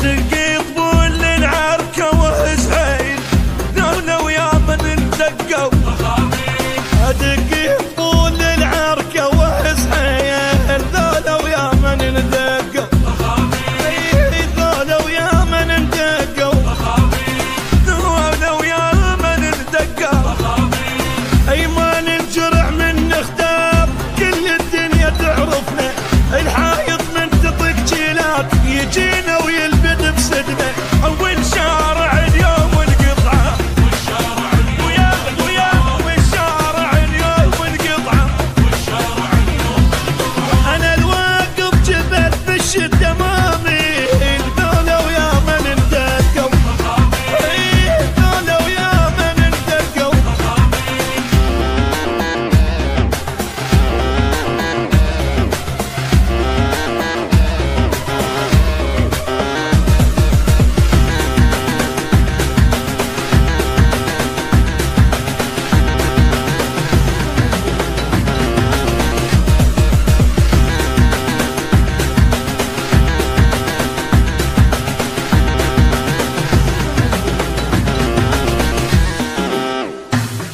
ادق طبول للعركة وحسين ذولا ويا من دقوا ادق طبول للعركة وحسين ذولا ويا من دقوا ذولا ويا من دقوا ذولا ويا من دقوا اي ما ننجرع من نختار كل الدنيا تعرفنا الحايط من تطق جيلات يجينا ويلبد بصدمه اول شارع اليوم والقطعه والشارع اليوم والقطعه انا الواقف جبت بالشده مامي ذولا ويا من دقوا ذولا ويا من دقوا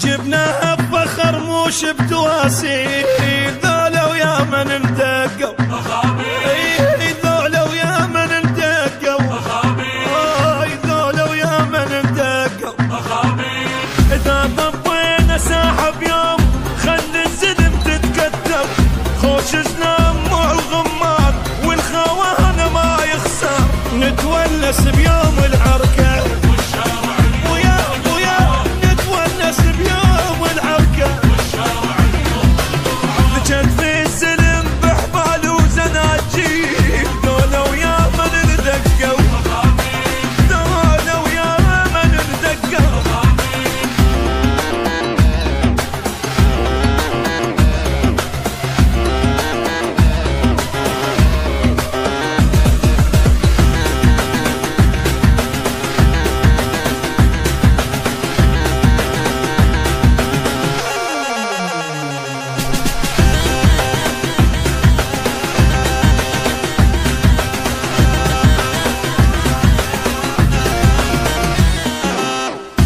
جبناها بفخر موش بتواسي ذولا ويا من دقوا ذولا ويا من دقوا ذولا ويا من دقوا اذا ضبينا ساحه بيوم خلي الزلم تتكتب خوش زنام مع الغمار والخوان ما يخسر نتونس بيوم العركه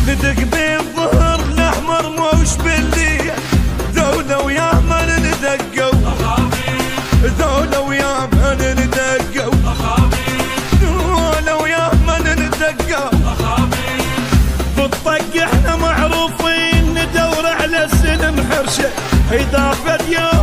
ندق بالظهر الاحمر موش بالليل ذولا ويا من دقوا ذولا ويا من دقوا ذولا ويا من دقوا بالطق احنا معروفين ندور على السلم حرشه اذا فد يوم